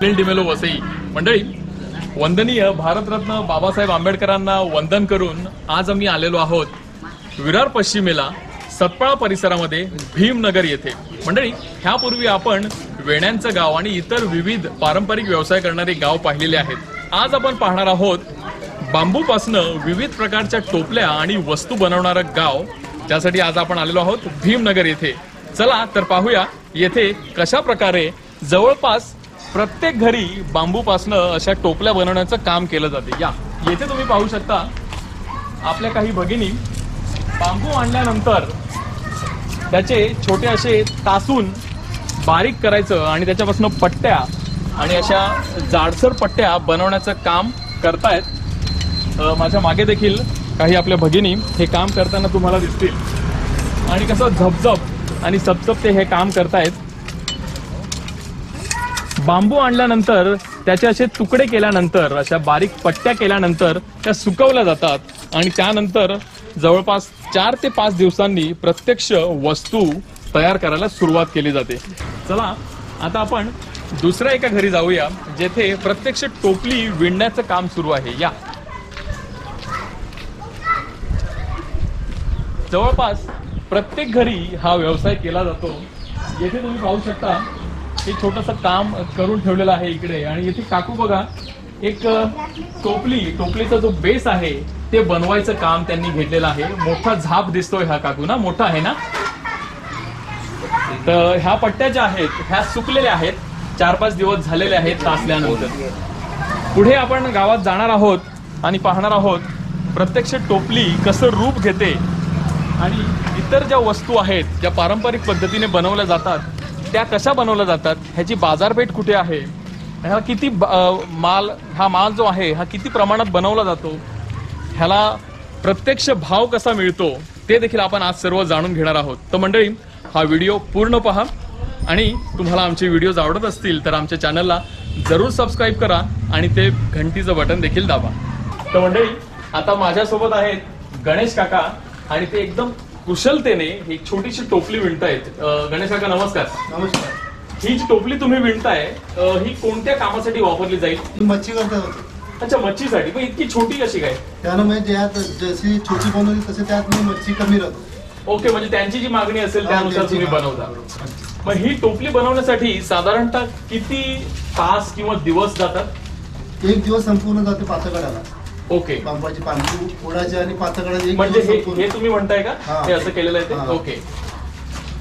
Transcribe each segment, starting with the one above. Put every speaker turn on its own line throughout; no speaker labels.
डिमेलो वसई मंडळी, वंदनीय भारतरत्न बाबासाहेब आंबेडकरांना वंदन करून आज आम्ही आलेलो आहोत विरार पश्चिमेला सतपाळा परिसरामध्ये भीमनगर येथे। मंडळी, ह्यापूर्वी आपण वेण्यांचं गाव आणि इतर विविध पारंपरिक व्यवसाय करणारे गाव पाहिलेले आहेत। आज आपण पाहणार आहोत बांबूपासनं विविध प्रकारच्या टोपल्या आणि वस्तू बनवणारं गाव। त्यासाठी आज आपण आलेलो आहोत भीमनगर येथे। चला तर पाहूया येथे कशा प्रकारे जवळपास प्रत्येक घरी बांबूपासनं अशा टोपल्या बनवण्याचं काम केलं जाते। या येथे तुम्ही पाहू शकता आपल्या काही भगिनी बांबू आणल्यानंतर त्याचे छोटे असे तासून बारीक करायचं आणि त्याच्यापासून पट्ट्या आणि अशा जाडसर पट्ट्या बनवण्याचं काम करतायत। माझ्या मागे देखील काही आपल्या भगिनी हे काम करताना तुम्हाला दिसतील आणि कसं झपझप आणि सपसप ते हे काम करतायत। बांबू आणल्यानंतर त्याचे असे तुकडे केल्यानंतर अशा बारीक पट्ट्या केल्यानंतर त्या सुकवल्या जातात आणि त्यानंतर जवळपास 4 ते 5 दिवसांनी प्रत्यक्ष वस्तू तयार करायला सुरुवात केली जाते। चला आता आपण दुसऱ्या एका घरी जाऊया जेथे प्रत्यक्ष टोपली विणण्याचं काम सुरू आहे। या जवळपास प्रत्येक घरी हा व्यवसाय केला जातो। येथे तुम्ही पाहू शकता हे छोटंसं काम करून ठेवलेलं आहे इकडे आणि येथे काकू बघा एक टोपलीचा जो बेस आहे ते बनवायचं काम त्यांनी घेतलेलं आहे। मोठा झाप दिसतोय हा काकू ना, मोठा आहे ना। तर ह्या पट्ट्या ज्या आहेत ह्या सुकलेल्या आहेत, 4-5 दिवस झालेले आहेत तासल्यानंतर। पुढे आपण गावात जाणार आहोत आणि पाहणार आहोत प्रत्यक्ष टोपली कसं रूप घेते आणि इतर ज्या वस्तू आहेत ज्या पारंपरिक पद्धतीने बनवल्या जातात त्या कशा बनवल्या जातात, ह्याची बाजारपेठ कुठे आहे, ह्या किती हा माल जो आहे हा किती प्रमाणात बनवला जातो, ह्याला प्रत्यक्ष भाव कसा मिळतो ते देखील आपण आज सर्व जाणून घेणार आहोत। तर मंडळी, हा व्हिडिओ पूर्ण पहा आणि तुम्हाला आमचे व्हिडिओज आवडत असतील तर आमच्या चॅनलला जरूर सबस्क्राईब करा आणि ते घंटीचं बटन देखील दाबा। तर मंडळी, आता माझ्यासोबत आहेत गणेश काका आणि ते एकदम कुशलतेने ही छोटीशी टोपली विणतायत। गणेश काका नमस्कार।
नमस्कार।
ही जी टोपली तुम्ही विणताय ही कोणत्या कामासाठी वापरली जाईल?
मच्छी करतात।
अच्छा, मच्छीसाठी। पण इतकी छोटी कशी काय?
त्यानं म्हणजे जशी छोटी बनवली तसे त्यात मच्छी कमी राहते।
ओके, म्हणजे त्यांची जी मागणी असेल त्यानुसार तुम्ही बनवता। मग ही टोपली बनवण्यासाठी साधारणतः किती तास किंवा दिवस जातात?
1 दिवस संपूर्ण जाते पातळाला।
ओके,
बांबाची पानखू फोडायची आणि पातळाला
म्हणजे हे तुम्ही म्हणताय का हे असं केलेलं आहे ते? ओके,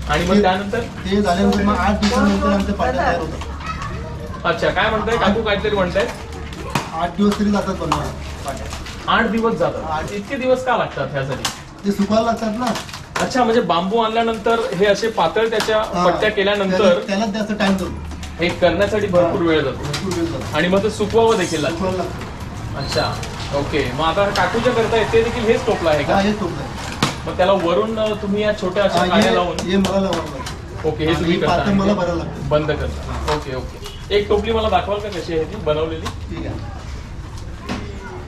आणि मग त्यानंतर
ते झाल्यानंतर मग 8 दिवसानंतर आमच्या पाट्या तयार होतात।
अच्छा, काय म्हणताय काकू? काहीतरी म्हणताय
8 दिवस तरी जातात बनवायला पाट्या।
8 दिवस जातात? इतके दिवस का लागतात ह्यासाठी?
ते सुकायला लागतात ना।
अच्छा, म्हणजे बांबू आणल्यानंतर हे असे पातळ त्याच्या पट्ट्या केल्यानंतर
त्याला जास्त टाइम जातो,
हे करण्यासाठी भरपूर वेळ जातो आणि मग ते सुकवावं देखील लागतं। अच्छा, ओके। मग आता काकूच्या करताय ते देखील हेच टोपला आहे का?
हेच टोपलं आहे।
मग त्याला वरून तुम्ही या छोट्या अशा काड्या लावून
हे मला लावावं लागतं।
ओके, हे तुम्ही करता,
मला भरावं लागतं,
बंद करता। ओके ओके, एक टोपली मला दाखवाल का कशी आहे ती बनवलेली?
ठीक आहे।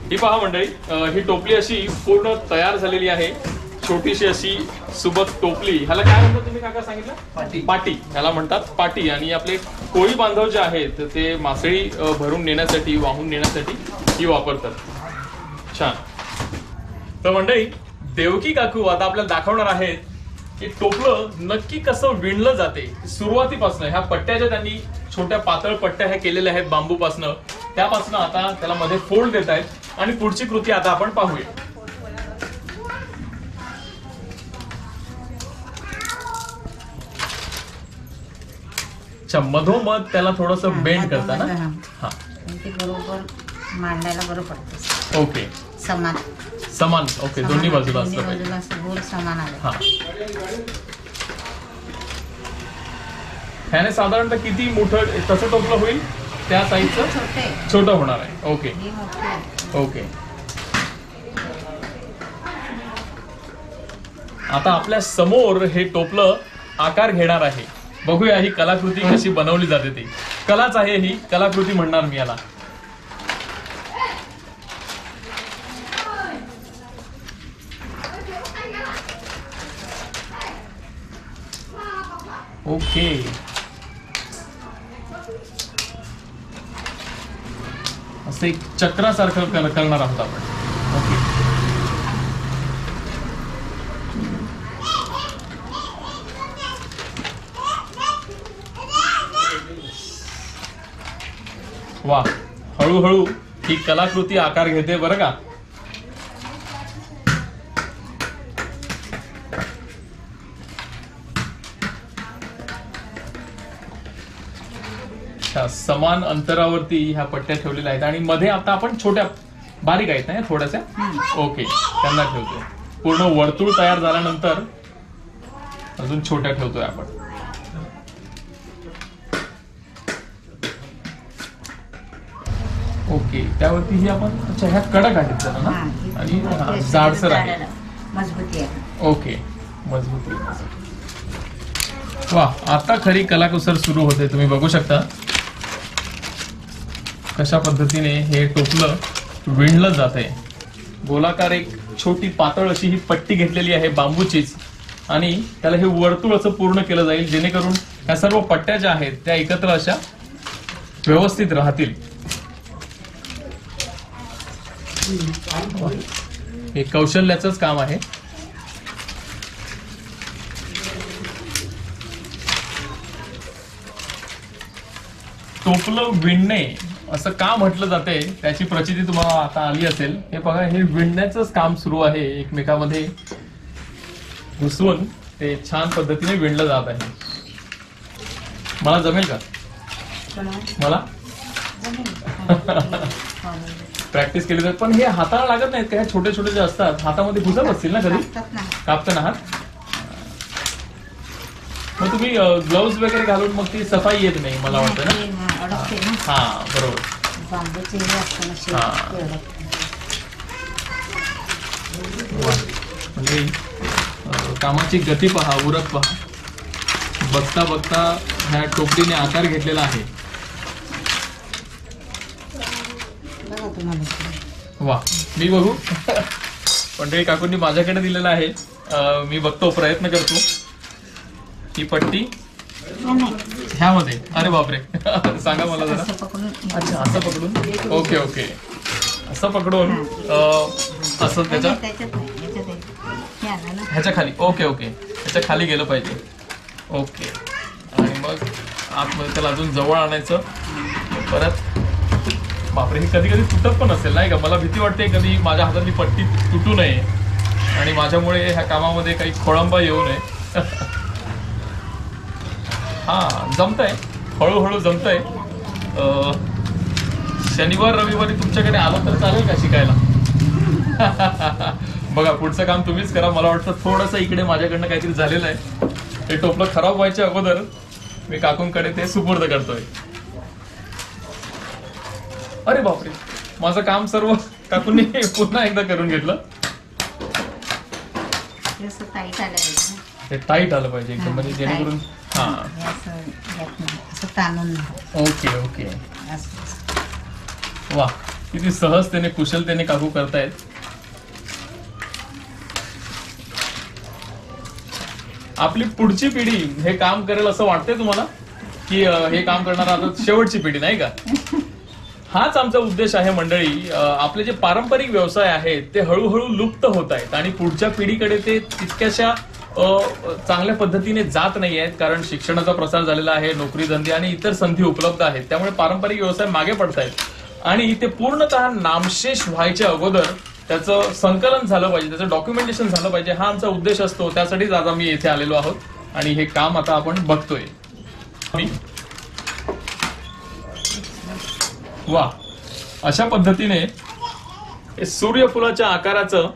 ही पहा मंडळी, ही टोपली अशी पूर्ण तयार झालेली आहे। छोटीशी अशी सुबक टोपली, ह्याला काय म्हणतात तुम्ही काका सांगितलं?
पाटी।
पाटी ह्याला म्हणतात, पाटी। आणि आपले कोळी बांधव जे आहेत ते मासळी भरून नेण्यासाठी, वाहून नेण्यासाठी ही वापरतात। छान। तर मंडळी, देवकी काकू आता आपल्याला दाखवणार आहेत की टोपलं नक्की कसं विणलं जाते सुरुवातीपासून। ह्या पट्ट्या ज्या त्यांनी छोट्या पातळ पट्ट्या ह्या केलेल्या आहेत बांबूपासनं, त्यापासून आता त्याला मध्ये फोल्ड देत आहेत आणि पुढची कृती आता आपण पाहूया। अच्छा, मधोमध त्याला थोडस बेंड करता ना? हा,
ते बरोबर मांडायला बरं पडतं।
ओके,
समान
समान। ओके, दोन्ही बाजूला असलं पाहिजे।
बाजूला असं गोल समान आलं।
हा, ह्याने साधारणतः किती मोठं तसं टोपलं होईल त्या साईजचं? छोटं होणार आहे। Okay okay. आता आपल्या समोर हे टोपलं आकार घेणार आहे। बघूया ही कलाकृती कशी बनवली जाते ती। कलाच आहे ही, कलाकृती म्हणणार मी याला। ओके, असं एक चक्रासारखं करणार आहोत आपण. ओके. वा, हळूहळू ही कलाकृती आकार घेते बरं का. समान अंतरावरती ह्या पट्ट्या ठेवलेल्या आहेत आणि मध्ये आता आपण छोट्या बारीक आहेत ना थोड्याशा. ओके, त्यांना ठेवतोय. पूर्ण वर्तुळ तयार झाल्यानंतर अजून छोट्या ठेवतोय आपण. ओके, त्यावरती ही आपण अच्छा ह्या कडक आहेत जरा ना आणि जाडसर आहे.
मजबूती आहे.
ओके, मजबूती. वा, आता खरी कलाकुसर सुरू होते. तुम्ही बघू शकता कशा पद्धतीने हे टोपलं विणलं जाते. गोलाकार एक छोटी पातळ अशी ही पट्टी घेतलेली आहे बांबूचीच आणि त्याला हे वर्तुळ असं पूर्ण केलं जाईल जेणेकरून ह्या सर्व पट्ट्या ज्या आहेत त्या एकत्र अशा व्यवस्थित राहतील. हे कौशल्याचंच काम आहे. टोपलं विणणे असं का म्हटलं जाते त्याची प्रचिती तुम्हाला आता आली असेल. हे बघा, हे विणण्याचंच काम सुरू आहे. एकमेकांमध्ये घुसवून ते छान पद्धतीने विणलं जात आहे. मला जमेल का? मला प्रॅक्टिस केली तर. पण हे हाताला लागत नाहीत का? हे छोटे छोटे जे असतात हातामध्ये घुसत असतील ना कधी कापताना हात? मग तुम्ही ग्लोव्स वगैरे घालून मग ती सफाई येत नाही मला वाटतं ना. हा, बरोबर. म्हणजे कामाची गती पहा, उरक पहा. बघता बघता ह्या टोपलीने आकार घेतलेला आहे. वा, मी बघू. पंढरी काकूंनी माझ्याकडे दिलेला आहे. मी बघतो, प्रयत्न करतो. ही पट्टी ह्यामध्ये. अरे बापरे, सांगा मला जरा. अच्छा, असं पकडून. ओके ओके, असं पकडून असं त्याच्या ह्याच्या खाली. ओके ओके, ह्याच्या खाली गेलं पाहिजे. ओके, आणि मग आतमध्ये त्याला अजून जवळ आणायचं परत. बापरे, ही कधी कधी तुटत पण असेल नाही का? मला भीती वाटते कधी माझ्या हातातली पट्टी तुटू नये आणि माझ्यामुळे ह्या कामामध्ये काही खोळंबा येऊ नये. हा, जमतंय, हळूहळू जमतंय. शनिवार रविवारी तुमच्याकडे आलं तर चालेल का शिकायला? बघा, पुढचं काम तुम्हीच करा. मला वाटतं थोडंसं इकडे माझ्याकडनं काहीतरी झालेलं आहे. हे टोपलं खराब व्हायच्या अगोदर मी काकूंकडे ते सुपूर्द करतोय. अरे बापरे, माझं काम सर्व काकूंनी पुन्हा एकदा करून घेतलं. हे टाईट आलं पाहिजे एकदम, म्हणजे जेणेकरून. हा, ओके ओके. वा, किती सहजतेने कुशलतेने काकू करतायत. आपली पुढची पिढी हे काम करेल असं वाटतंय तुम्हाला की हे काम करणार आता शेवटची पिढी नाही का? हाच आमचा उद्देश आहे मंडळी. आपले जे पारंपरिक व्यवसाय आहेत ते हळूहळू लुप्त होत आहेत आणि पुढच्या पिढीकडे ते तितक्याशा चांगल्या पद्धतीने जात नाही आहेत. कारण शिक्षणाचा प्रसार झालेला आहे, नोकरी धंदे आणि इतर संधी उपलब्ध आहेत. त्यामुळे पारंपरिक व्यवसाय मागे पडतायत आणि ते पूर्णतः नामशेष व्हायच्या अगोदर त्याचं संकलन झालं पाहिजे, त्याचं डॉक्युमेंटेशन झालं पाहिजे. हा आमचा उद्देश असतो. त्यासाठीच आज आम्ही येथे आलेलो आहोत आणि हे काम आता आपण बघतोय. वा, अशा पद्धतीने सूर्यफुलाच्या आकाराचं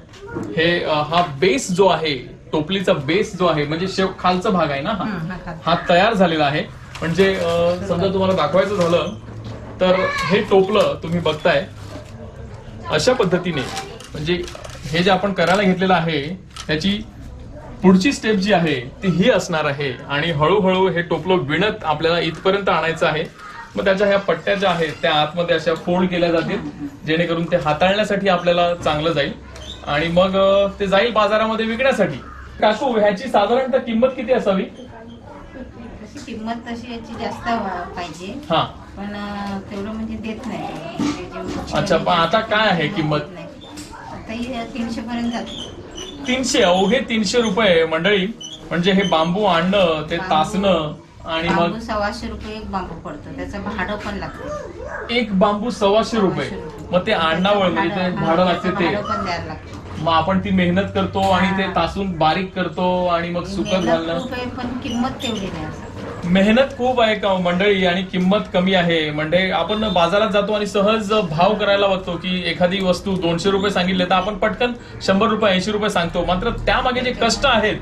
हे हा बेस जो आहे, टोपलीचा बेस जो आहे, म्हणजे खालचा भाग आहे ना हा तयार झालेला आहे. म्हणजे समजा तुम्हाला दाखवायचं झालं तर हे टोपलं तुम्ही बघताय अशा पद्धतीने. म्हणजे हे जे आपण करायला घेतलेलं आहे त्याची पुढची स्टेप जी आहे ती ही असणार आहे आणि हळूहळू हे टोपलं विणत आपल्याला इथपर्यंत आणायचं आहे. मग त्याच्या ह्या पट्ट्या ज्या आहेत त्या आतमध्ये अशा फोल्ड केल्या जातील जेणेकरून ते हाताळण्यासाठी आपल्याला चांगलं जाईल आणि मग ते जाईल बाजारामध्ये विकण्यासाठी. काकू, ह्याची साधारणतः किंमत किती असावी?
किंमत तशी याची जास्त पाहिजे,
हा,
पण तेवढं म्हणजे देत नाही. त्याची
अच्छा, पण आता काय आहे किंमत?
आता ही 300 पर्यंत जाते.
300, अवघे 300 रुपये मंडळी. म्हणजे हे बांबू आणणं, ते तासणं आणि मग
बांबू 125 रुपये एक बांबू पडतो, त्याचं भाडं पण लागतं.
एक बांबू 125 रुपये. मग ते आणण्यावर म्हणजे ते भाडं लागते ते.
भाडं पण द्यायला लागतं.
मग आपण ती मेहनत करतो आणि ते तासून बारीक करतो आणि मग सुकत
मेहनत
घालणं.
खूप आहे, पण किंमत तेवढी नाही असं.
मेहनत खूप आहे का मंडळी आणि किंमत कमी आहे. म्हणजे आपण बाजारात जातो आणि सहज भाव करायला बघतो की एखादी वस्तू 200 रुपये सांगितले तर आपण पटकन 100 रुपये 80 रुपये सांगतो. मात्र त्यामागे जे कष्ट आहेत,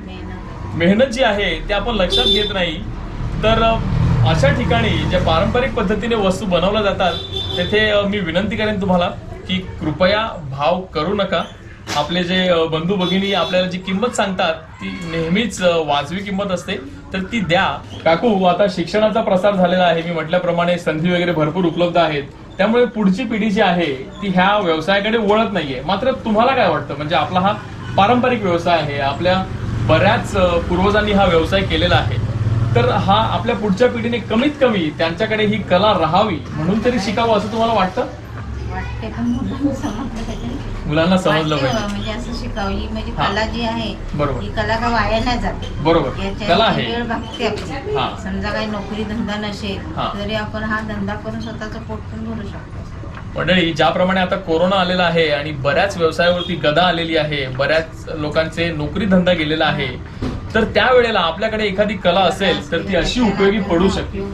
मेहनत जी आहे ते आपण लक्षात घेत नाही. तर अशा ठिकाणी ज्या पारंपरिक पद्धतीने वस्तू बनवल्या जातात तेथे मी विनंती करेन तुम्हाला की कृपया भाव करू नका. आपले जे बंधू भगिनी आपल्याला जी किंमत सांगतात ती नेहमीच वाजवी किंमत असते, तर ती द्या. काकू, आता शिक्षणाचा प्रसार झालेला आहे, मी म्हटल्याप्रमाणे संधी वगैरे भरपूर उपलब्ध आहेत, त्यामुळे पुढची पिढी जी आहे ती ह्या व्यवसायाकडे वळत नाहीये. मात्र तुम्हाला काय वाटतं, म्हणजे आपला हा पारंपरिक व्यवसाय आहे, आपल्या बऱ्याच पूर्वजांनी हा व्यवसाय केलेला आहे, तर हा आपल्या पुढच्या पिढीने कमीत कमी त्यांच्याकडे ही कला राहावी म्हणून तरी शिकावं असं तुम्हाला वाटतं?
वाटते, पण मुलांना समजलं पाहिजे.
मुलांना समजलं
वाटते
पाहिजे.
म्हणजे असं शिकावं. ही म्हणजे
हा.
कला जी आहे
बरोबर.
ही कला का वाया नाही जात.
बरोबर,
याच्यात
कला आहे.
वेळ भागते आपली.
हा.
समजा काही नोकरी धंदा नसेल
हा.
तरी आपण हा धंदा करून स्वतःचं पोट पण भरू शकतो.
मंडळी, ज्याप्रमाणे आता कोरोना आलेला आहे आणि बऱ्याच व्यवसायावरती गदा आलेली आहे, बऱ्याच लोकांचे नोकरी धंदा गेलेला आहे, तर त्यावेळेला आपल्याकडे एखादी कला असेल तर ती अशी उपयोगी पडू शकते.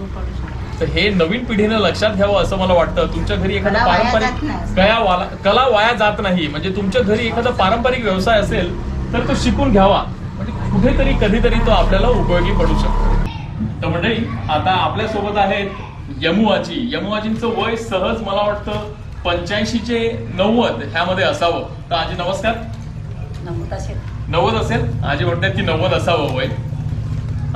तर हे नवीन पिढीनं लक्षात घ्यावं असं मला वाटतं. तुमच्या घरी एखादा
कला वाया
पारंपरिक
जात नाही.
कला वाया जात नाही. म्हणजे तुमच्या घरी एखादा पारंपरिक व्यवसाय असेल तर तो शिकून घ्यावा, म्हणजे कुठेतरी कधीतरी तो आपल्याला उपयोगी पडू शकतो. तर मंडळी, आता आपल्या सोबत आहेत यमुआजी. यमुआजींचं वय सहज मला वाटतं 85 चे 90 ह्यामध्ये असावं. तर आजी नमस्कार. 90 असेल. आजी म्हणतात की 90 असावं वय.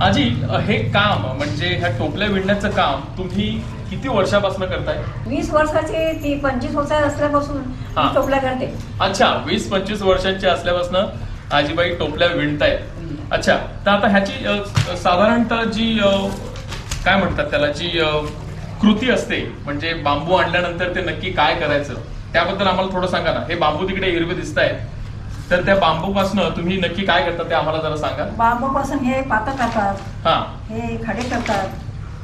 आजी, हे काम म्हणजे ह्या टोपल्या विणण्याचं काम तुम्ही किती वर्षापासून करताय?
20 वर्षाची, ती 25 वर्ष असल्यापासून
हा.
मी टोपला करते.
अच्छा, 20-25 वर्षांची असल्यापासून आजीबाई टोपल्या विणतायत. अच्छा, तर आता ह्याची साधारणतः जी काय म्हणतात त्याला, जी कृती असते, म्हणजे बांबू आणल्यानंतर ते नक्की काय करायचं त्याबद्दल आम्हाला थोडं सांगा ना. हे बांबू तिकडे हिरवे दिसत आहेत, तर त्या बांबूपासून तुम्ही नक्की काय करता ते आम्हाला जरा सांगा.
बांबूपासून हे पातं करतात,
हा,
हे खडे करतात.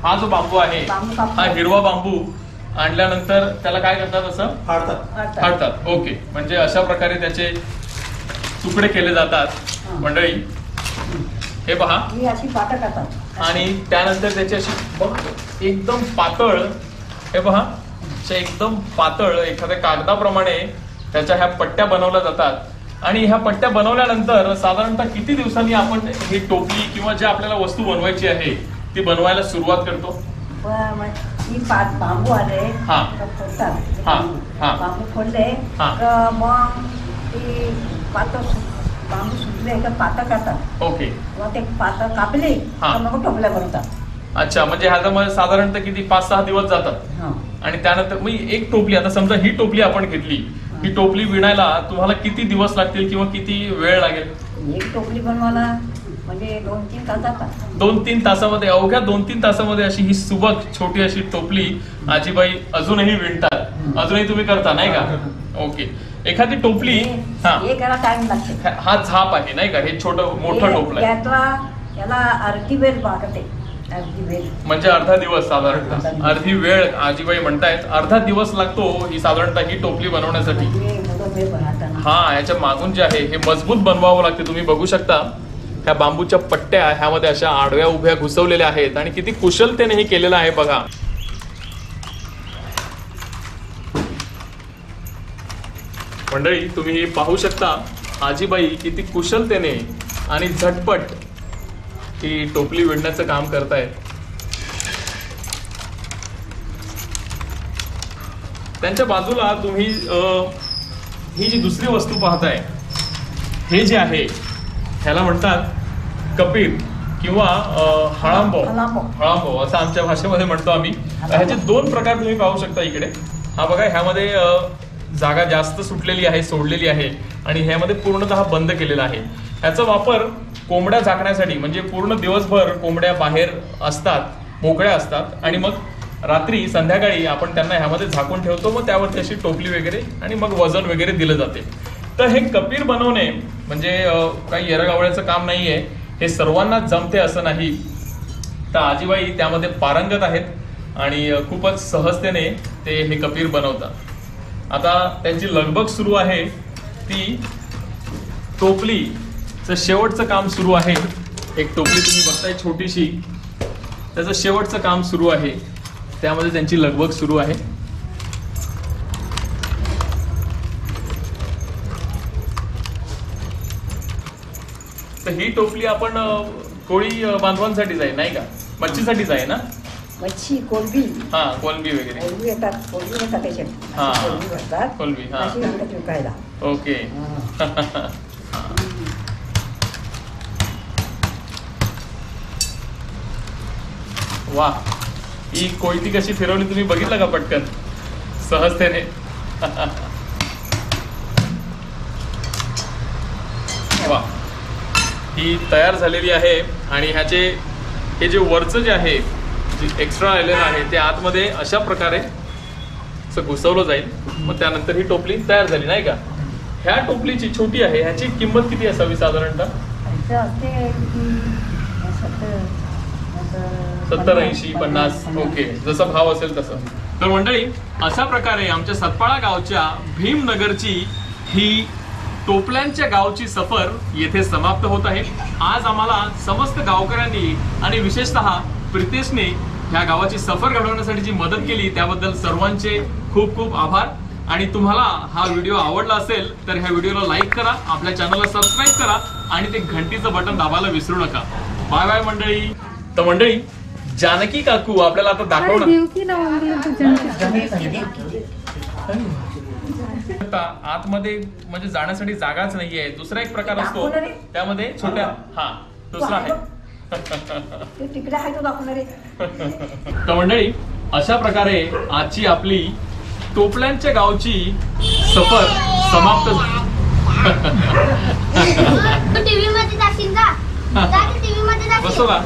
हा जो बांबू आहे,
बांबू कापतात.
हा हिरवा बांबू आणल्यानंतर त्याला काय करतात? असं
फाडतात.
फाडतात. ओके, म्हणजे अशा प्रकारे त्याचे तुकडे केले जातात.
हा.
मंडळी, हे पहा,
ही अशी पातं करतात.
आणि त्यानंतर त्याची अशी एकदम पातळ, हे पहा, अशा एकदम पातळ एखाद्या कागदाप्रमाणे त्याच्या ह्या पट्ट्या बनवल्या जातात. आणि ह्या पट्ट्या बनवल्यानंतर साधारणतः किती दिवसांनी आपण ही टोपली किंवा जे आपल्याला वस्तू बनवायची आहे ती बनवायला सुरुवात करतो?
ही बांबू आले
हा.
तर फोडतात.
हा. हा.
बांबू फोडले
हा.
तर मग ती बांबू सुटले का पातं करतात.
ओके.
मग ते पातं कापली
हा.
तर मग टोपल्या बनवतात.
अच्छा, म्हणजे ह्याच्यामध्ये साधारणतः किती 5-6 दिवस जातात.
हा.
आणि त्यानंतर मी एक टोपली, आता समजा ही टोपली आपण घेतली, ही टोपली विणायला तुम्हाला किती दिवस लागतील किंवा किती वेळ लागेल?
एक टोपली बनवायला म्हणजे 2-3 तास जातात.
2-3 तासामध्ये, अवघ्या 2-3 तासामध्ये अशी ही सुबक छोटी अशी टोपली आजीबाई अजूनही विणतात. अजूनही तुम्ही करता नाही का? ओके. एखादी टोपली, हा,
हे करायला टाइम लागते.
हा झाप आहे नाही का, हे छोटं मोठं टोपलं आहे.
याला अर्धी वेळ लागते. अर्धी वेळ
म्हणजे अर्धा दिवस साधारणतः. अर्धी वेळ आजीबाई म्हणतायत, अर्धा दिवस लागतो ही साधारणतः ही टोपली बनवण्यासाठी. हा, याच्या मागून जे आहे हे मजबूत बनवावं लागते. तुम्ही बघू शकता ह्या बांबूच्या पट्ट्या ह्यामध्ये अशा आडव्या उभ्या घुसवलेल्या आहेत आणि किती कुशलतेने हे केलेलं आहे बघा. मंडळी, तुम्ही पाहू शकता आजीबाई किती कुशलतेने आणि झटपट ही टोपली विणण्याचं काम करतायत. त्यांच्या बाजूला तुम्ही ही जी दुसरी वस्तू पाहताय, हे जे आहे ह्याला म्हणतात कपीर किंवा हळांबो. हळांबो असं आमच्या भाषेमध्ये म्हणतो आम्ही. ह्याचे 2 प्रकार तुम्ही पाहू शकता इकडे. हा बघा, ह्यामध्ये जागा जास्त सुटलेली आहे, सोडलेली आहे, आणि ह्यामध्ये पूर्णतः बंद केलेला आहे. ह्याचा वापर कोंबड्या झाकण्यासाठी, म्हणजे पूर्ण दिवसभर कोंबड्या बाहेर असतात, मोकळ्या असतात, आणि मग रात्री संध्याकाळी आपण त्यांना ह्यामध्ये झाकून ठेवतो, मग त्यावरती अशी टोपली वगैरे आणि मग वजन वगैरे दिलं जाते. तर हे कपीर बनवणे म्हणजे काही येरगावळ्याचं काम नाहीये, हे सर्वांनाच जमते असं नाही. तर आजीबाई त्यामध्ये पारंगत आहेत आणि खूपच सहजतेने ते हे कपीर बनवतात. आता त्यांची लगबग सुरू आहे, ती टोपलीचं शेवटचं काम सुरू आहे. एक टोपली तुम्ही बघताय छोटीशी, त्याचं शेवटचं काम सुरू आहे, त्यामध्ये त्यांची लगबग सुरू आहे. तर ही टोपली आपण कोळी बांधवांसाठीच आहे नाही का, मच्छीसाठीच आहे ना?
मच्छी कोलबी
हा, कोलंबी वगैरे.
कोलबी येतात त्याच्यात
हा.
कोलबी भरतात
कोलंबी, हा.
अशी आणतात विकायला.
ओके. वा, ही कोयती कशी फिरवली तुम्ही बघितलं का पटकन सहजतेने? वा, ही तयार झालेली आहे आणि ह्याचे हे जे वरचं जे आहे, जे एक्स्ट्रा राहिलेलं आहे ते आतमध्ये अशा प्रकारे असं घुसवलं जाईल. मग त्यानंतर ही टोपली तयार झाली नाही का? ह्या टोपलीची छोटी आहे, ह्याची किंमत किती असावी साधारणतः?
असं असते की
70-80-50. ओके, जसा भाव असेल तसं. तर मंडळी, अशा प्रकारे आमच्या सतपाळा गावच्या भीमनगरची ही टोपल्यांच्या गावची सफर येथे समाप्त होत आहे. आज आम्हाला समस्त गावकऱ्यांनी आणि विशेषतः प्रितेशने ह्या गावाची सफर घडवण्यासाठी जी मदत केली त्याबद्दल सर्वांचे खूप खूप आभार. आणि तुम्हाला हा व्हिडिओ आवडला असेल तर ह्या व्हिडिओला लाईक करा, आपल्या चॅनलला सबस्क्राईब करा आणि ते घंटीचं बटन दाबायला विसरू नका. बाय बाय मंडळी. तर मंडळी, जानकी काकू आपल्याला आता दाखवणार. आतमध्ये म्हणजे जाण्यासाठी जागाच नाहीये. दुसरा एक प्रकार असतो त्यामध्ये छोट्या, हा दुसरा आहे.
ते तिकडे आहे तो दाखवणारे.
तर मंडळी, अशा प्रकारे आजची आपली टोपल्यांच्या गावची सफर समाप्त झाली.
टीव्ही मध्ये दाखवीन का? टीव्ही मध्ये दाखवीन.
बसो का?